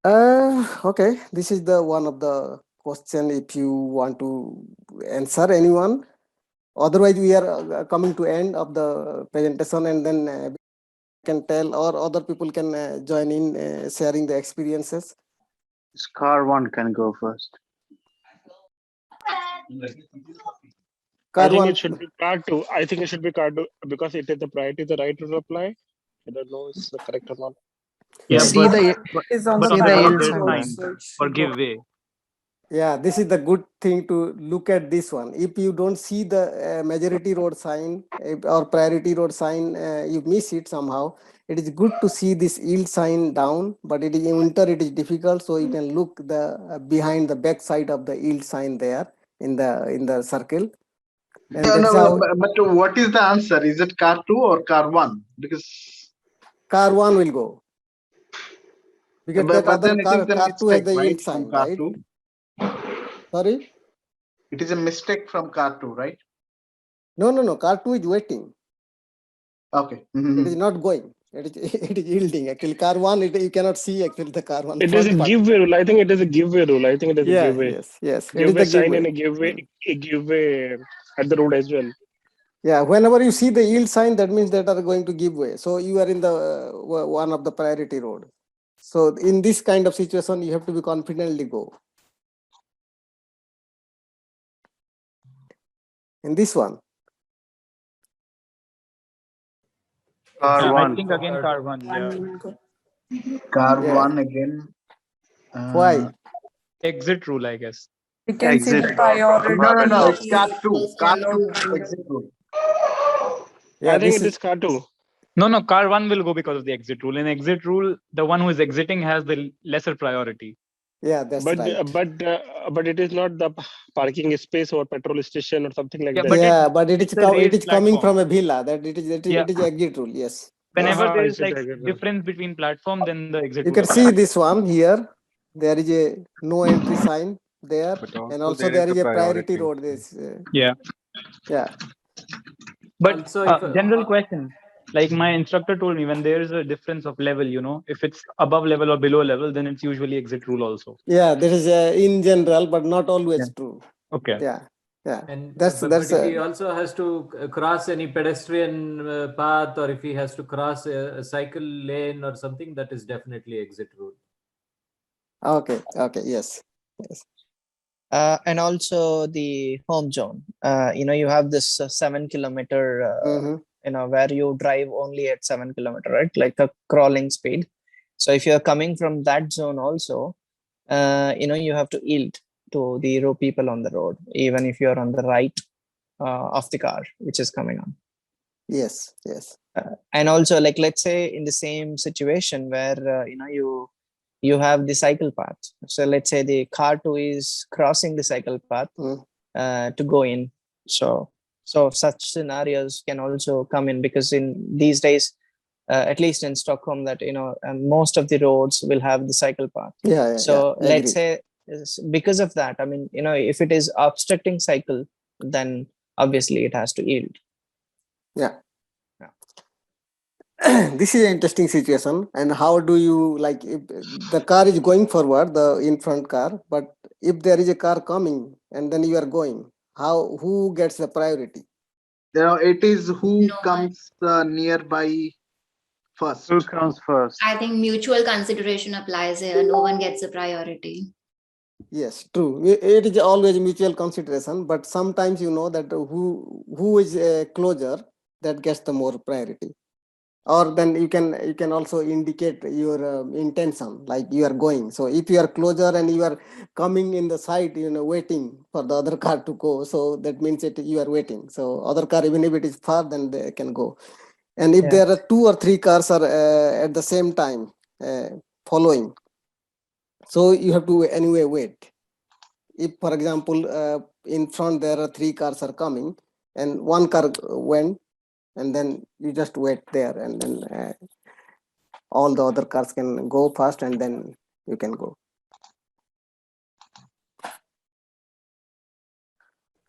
Okay, this is the one of the question if you want to answer anyone. Otherwise, we are coming to end of the presentation, and then can tell or other people can join in sharing the experiences. Car one can go first. I Car think one. it should be car two. I think it should be car two because it is the priority, the right to reply. I don't know if it's correct or not. Yeah, See the is on but the see the priority yield road, sign so it or should give go. way. Yeah, this is the good thing to look at this one. If you don't see the majority road sign or priority road sign, you miss it somehow. It is good to see this yield sign down, but it is in winter it is difficult. So you can look the behind the back side of the yield sign there in the circle, and No, that's no, how but what is the answer? Is it car 2 or car 1? Because car one will go because that but other then it is a car two has mistake, the right? yield From sign, car right? 2. Sorry, It is a mistake from car 2, right? no, car two is waiting. Okay. It is not going. It is it is yielding. Actually, car one you cannot see actually the car one It is a front part. giveaway rule. I think it is a giveaway rule. I think it is a Yes, giveaway. yes. It is Giveaway the sign giveaway. and a giveaway at the road as well. Yeah, whenever you see the yield sign, that means that are going to give way. So you are in the one of the priority road. So in this kind of situation, you have to be confidently go. In this one, Car I one. think again car one. One Yeah. will go. Car yeah. 1 again. Why? Exit rule, I guess. We can see the Exit. priority No. It's car is 2. first Car yellow 2 triangle. exit route. Yeah, I think this it is is car two. No, car one will go because of the exit rule. In exit rule, the one who is exiting has the lesser priority. yeah, that's But right. but it is not the parking space or petrol station or something like Yeah, that. but Yeah, but it's a it raised is coming platform. from a villa. That Yeah. it is exit rule. Yes. Whenever there is It's like a difference between platform, then the exit You rule can see applies. this one here. There is a no entry sign there, But and also also there there is is a a priority priority. road. This, Yeah. yeah, But Also, if general question, like my instructor told me, when there is a difference of level, if it's above level or below level, then it's usually exit rule also. yeah. That is in general, but not always Yeah. true. Okay. Yeah, yeah. and That's but if he also has to cross any pedestrian path, or if he has to cross a cycle lane or something, that is definitely exit rule. okay. Okay, yes, yes. And also the home zone. You have this 7 kilometer, where you drive only at 7 kilometer, right? Like a crawling speed. So if you're coming from that zone also, you have to yield to the people on the road, even if you're on the right of the car which is coming on. Yes, yes. And also, like, let's say in the same situation where you have the cycle path. So let's say the car 2 is crossing the cycle path to go in. So such scenarios can also come in, because in these days, at least in Stockholm, that most of the roads will have the cycle path. Yeah. So Yeah, let's agree. say because of that, I mean, if it is obstructing cycle, then obviously it has to yield. Yeah. This is an interesting situation. And how do you, like, if the car is going forward, the in front car, but if there is a car coming and then you are going, who gets the priority? It is who No one. comes nearby first. Who comes first? I think mutual consideration applies here. No one gets a priority. Yes, true. It is always mutual consideration, but sometimes that who is closer, that gets the more priority. Or then you can also indicate your intention, like you are going. So if you are closer and you are coming in the side, waiting for the other car to go, so that means you are waiting. So other car, even if it is far, then they can go. And if there are 2 or 3 cars are at the same time following, so you have to anyway wait. If, for example, in front there are 3 cars are coming and one car went, and then you just wait there, and then all the other cars can go fast, and then you can go.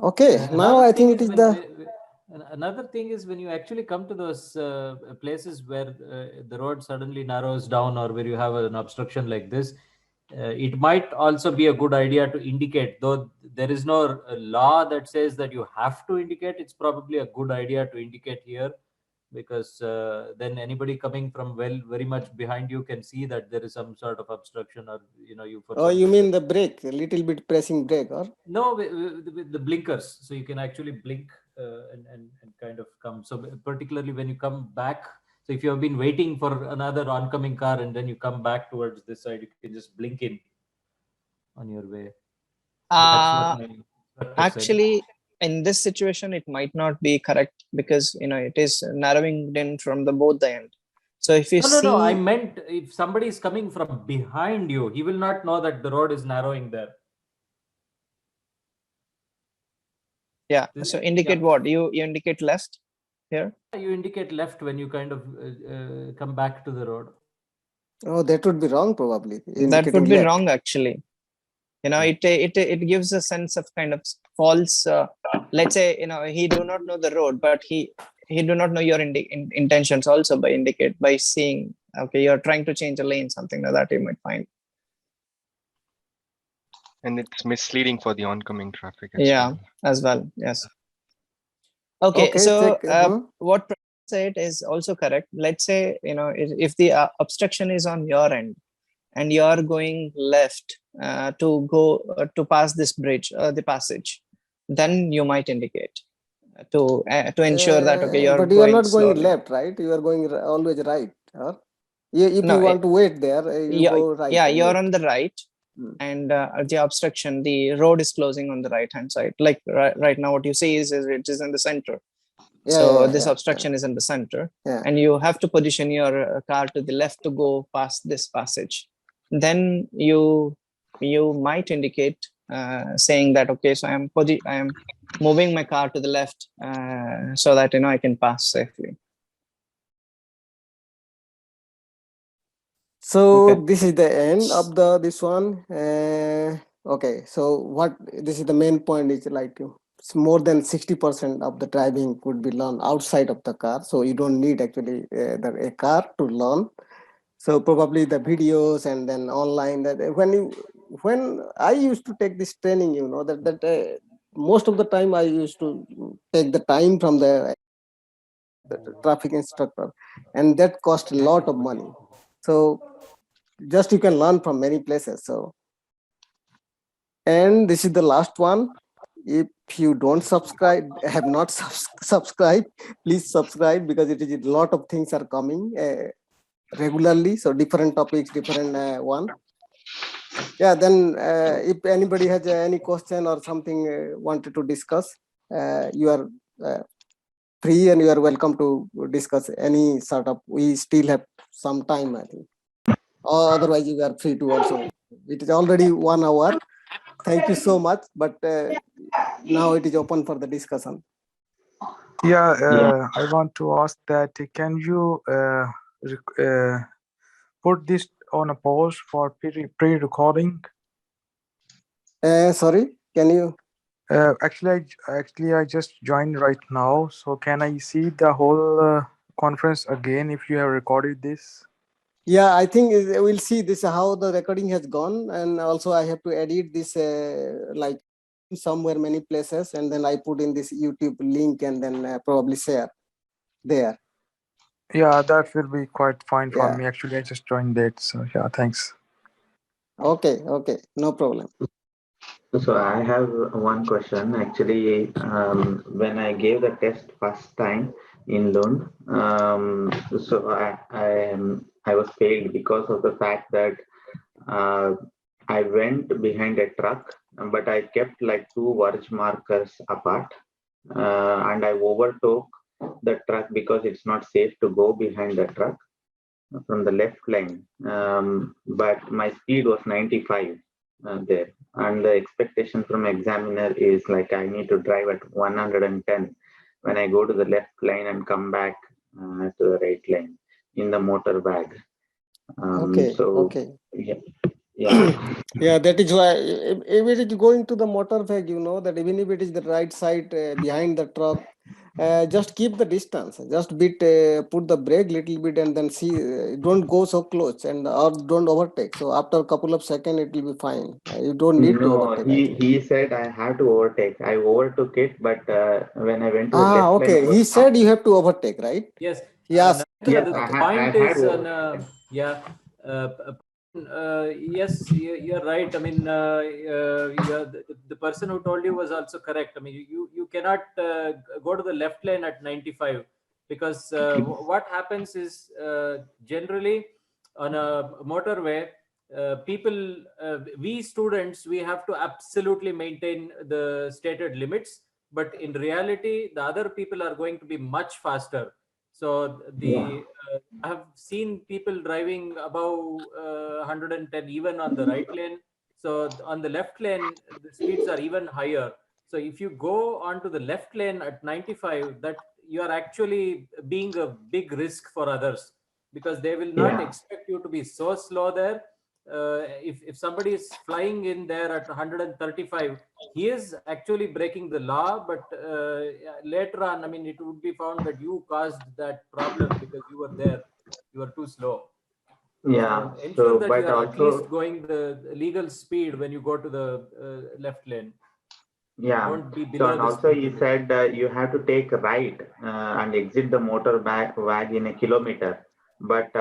Okay, now I think it is Another thing is, when you actually come to those places where the road suddenly narrows down, or where you have an obstruction like this, It might also be a good idea to indicate, though there is no law that says that you have to indicate. It's probably a good idea to indicate here, because then anybody coming from very much behind you can see that there is some sort of obstruction, or you. Oh, you mean the brake, a little bit pressing brake, or? No, with the blinkers, so you can actually blink and kind of come. So particularly when you come back, so if you have been waiting for another oncoming car and then you come back towards this side, you can just blink in on your way. That's what my instructor said. Actually, in this situation, it might not be correct, because it is narrowing in from both the end. So if you see, No, I meant if somebody is coming from behind you, he will not know that the road is narrowing there. yeah. So indicate what? You indicate left here? You indicate left when you kind of come back to the road. Oh, that would be wrong, probably. That would be left. wrong, actually. It gives a sense of kind of false. Let's say he do not know the road, but he do not know your intentions also by seeing. Okay, you're trying to change a lane, something like that. You might find. And it's misleading for the oncoming traffic as well. Yes. Okay, so what said is also correct. Let's say if the obstruction is on your end and you are going left to go to pass this bridge, the passage, then you might indicate to ensure that okay, you're but you are not going left, right? You are going always right. Huh? If you want to wait there, you go right. Yeah, you're on the right. And the obstruction, the road is closing on the right hand side. Like right now, what you see is it is in the center. So this obstruction is in the center, and you have to position your car to the left to go past this passage. Then you might indicate saying that okay, so I am moving my car to the left so that I can pass safely. So this is the end of this one. Okay, so this is the main point is like it's more than 60% of the driving could be learned outside of the car. So you don't need actually a car to learn. So probably the videos and then online, that when I used to take this training, that most of the time I used to take the time from the traffic instructor, and that cost a lot of money. So just you can learn from many places. So, and this is the last one. If you don't have not subscribed, please subscribe, because it is a lot of things are coming regularly. So different topics, different one. Yeah, then if anybody has any question or something wanted to discuss, you are free and you are welcome to discuss any sort of. We still have some time, I think. Or otherwise, you are free to also. It is already 1 hour. Thank you so much. But now it is open for the discussion. Yeah, I want to ask that can you put this on a pause for pre-recording? Sorry, can you? Actually, I just joined right now. So can I see the whole conference again if you have recorded this? Yeah, I think we'll see this how the recording has gone, and also I have to edit this like somewhere many places, and then I put in this YouTube link and then probably share there. Yeah, that will be quite fine for me. Actually, I just joined it, so yeah, thanks. Okay, no problem. So I have one question. Actually, when I gave the test first time in Lund, so I was failed because of the fact that I went behind a truck, but I kept like 2 verge markers apart, and I overtook the truck because it's not safe to go behind the truck from the left lane. But my speed was 95 there, and the expectation from examiner is like I need to drive at 110 when I go to the left lane and come back to the right lane in the motor bag. Yeah, that is why if it is going to the motor bag, that even if it is the right side behind the truck, just keep the distance, just put the brake little bit and then see, don't go so close and or don't overtake. So after a couple of seconds, it will be fine. You don't need to No, overtake. he said I have to overtake. I overtook it, but when I went to the Ah, left lane, I okay. was He stopped. said you have to overtake, right? Yes. He asked. Yes, The Okay. I point had is, overtaken. yeah, uh, yes, you're right. I mean, the person who told you was also correct. I mean, you cannot go to the left lane at 95 because what happens is generally on a motorway, people, we students, we have to absolutely maintain the stated limits. But in reality, the other people are going to be much faster. So the I have seen people driving above 110 even on the right lane. So on the left lane, the speeds are even higher. So if you go onto the left lane at 95, that you are actually being a big risk for others because they will not Yeah. expect you to be so slow there. If somebody is flying in there at 135, he is actually breaking the law, but later on, I mean, it would be found that you caused that problem because you were there, you were too slow. Yeah. So ensure So, that you but are at least also, going the legal speed when you go to the left lane. yeah. Don't be So, below and the also speed he limit. said you have to take right and exit the motor wag in a kilometer. But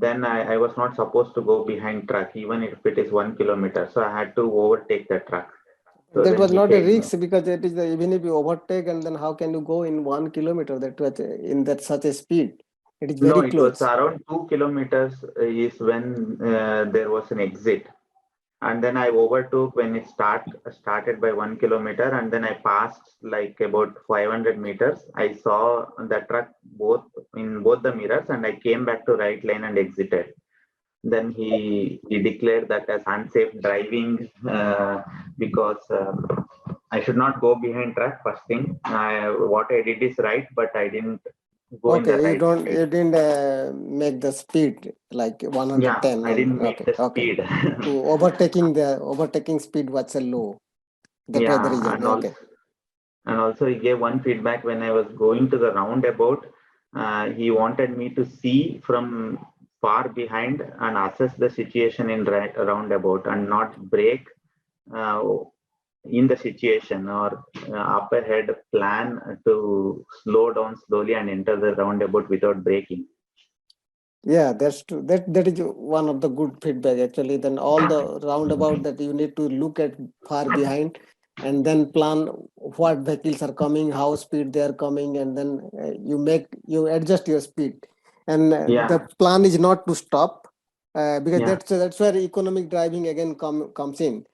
then I was not supposed to go behind truck, even if it is 1 kilometer. So I had to overtake the truck. So That then was he not a said, risk because it is even if you overtake and then how can you go in 1 kilometer that was in that such a speed? It is no, very it was close. around 2 kilometers is when there was an exit. And then I overtook when it started by 1 kilometer, and then I passed like about 500 meters. I saw the truck both the mirrors, and I came back to right lane and exited. Then he declared that as unsafe driving because I should not go behind truck. First thing, what I did is right, but I didn't go in the Okay, right speed. you didn't make the speed like Yeah, 110 I didn't and make okay, the okay. speed. To overtaking speed was a low. That was the Yeah, reason. Okay. and also he gave one feedback when I was going to the roundabout. He wanted me to see from far behind and assess the situation in roundabout and not brake uh, in the situation or up ahead plan to slow down slowly and enter the roundabout without braking. Yeah, that's true. That is one of the good feedback actually. Then all the roundabout that you need to look at far behind and then plan what vehicles are coming, how speed they are coming, and then you adjust your speed. And Yeah, the plan is not to stop because yeah, that's where economic driving again comes in.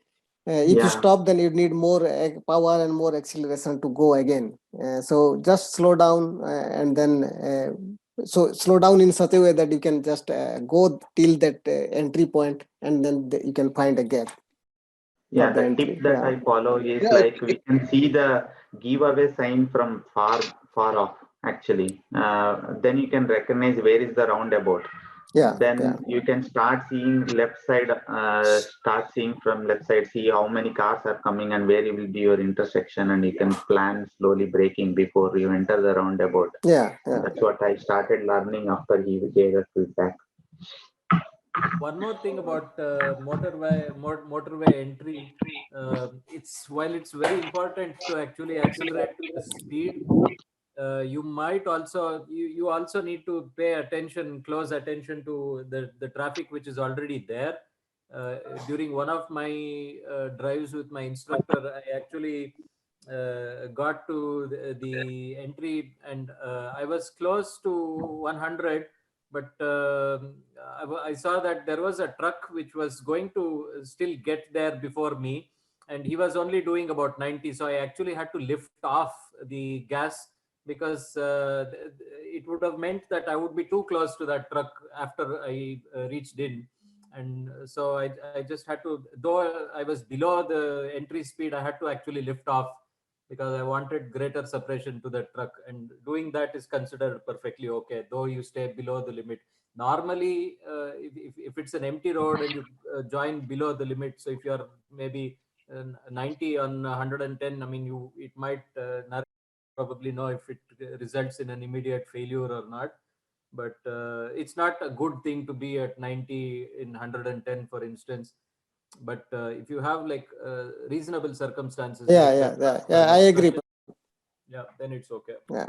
If you yeah, stop, then you need more power and more acceleration to go again. So just slow down and then so slow down in such a way that you can just go till that entry point and then you can find a gap for yeah. the The tip entry. that Yeah. I follow is Yeah, like we can see the giveaway sign from far off actually. Then you can recognize where is the roundabout. Yeah. Yeah. Then you can start seeing left side, start seeing from left side, see how many cars are coming and where will be your intersection, and you can plan slowly braking before you enter the roundabout. Yeah. Yeah. That's what I started learning after he gave us feedback. One more thing about motorway entry. It's while it's very important to actually accelerate the speed, you might also you also need to pay close attention to the traffic which is already there. During one of my drives with my instructor, I actually got to the entry and I was close to 100, but I saw that there was a truck which was going to still get there before me, and he was only doing about 90. So I actually had to lift off the gas because it would have meant that I would be too close to that truck after I reached in. And so I just had to, though I was below the entry speed, I had to actually lift off because I wanted greater separation to the truck. And doing that is considered perfectly okay, though you stay below the limit. Normally, if it's an empty road and you join below the limit, so if you're maybe 90 on 110, I mean, it might probably know if it results in an immediate failure or not. But it's not a good thing to be at 90 in 110, for instance. But if you have like reasonable circumstances, Yeah, like yeah, that, yeah, I agree. yeah, then it's okay. Yeah.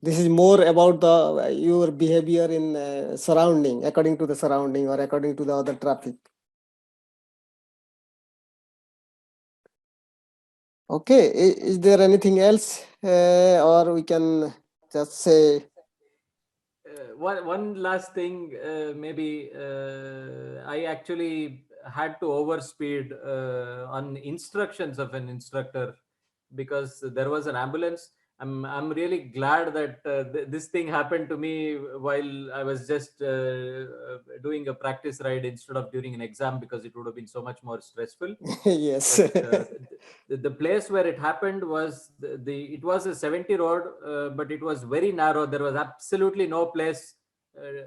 This is more about the your behavior in surrounding, according to the surrounding or according to the other traffic. Okay, is there anything else, or we can just say? One last thing, maybe I actually had to overspeed on instructions of an instructor because there was an ambulance. I'm really glad that this thing happened to me while I was just doing a practice ride instead of during an exam, because it would have been so much more stressful. Yes. But, the place where it happened was it was a 70 road, but it was very narrow. There was absolutely no place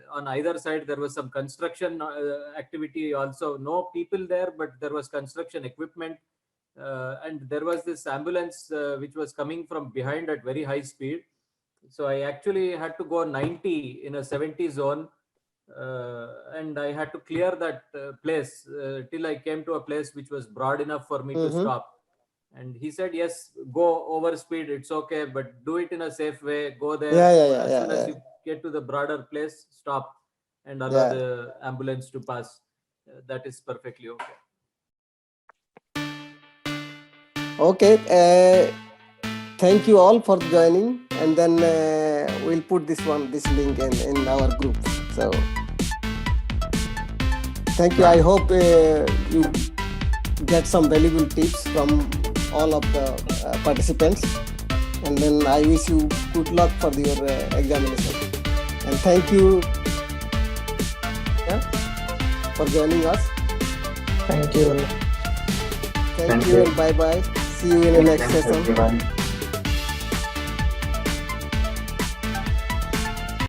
on either side. There was some construction activity also. No people there, but there was construction equipment. And there was this ambulance which was coming from behind at very high speed. So I actually had to go 90 in a 70 zone. And I had to clear that place till I came to a place which was broad enough for me to stop. And he said, yes, go over speed, it's okay, but do it in a safe way. Go there. As soon as you get to the broader place, stop and allow the ambulance to pass. That is perfectly okay. Okay. Thank you all for joining, and then we'll put this link in our group. So thank you. I hope you get some valuable tips from all of the participants, and then I wish you good luck for your examination. And thank you for joining us. Thank you. Thank you and bye bye. See you in the next session. Everyone.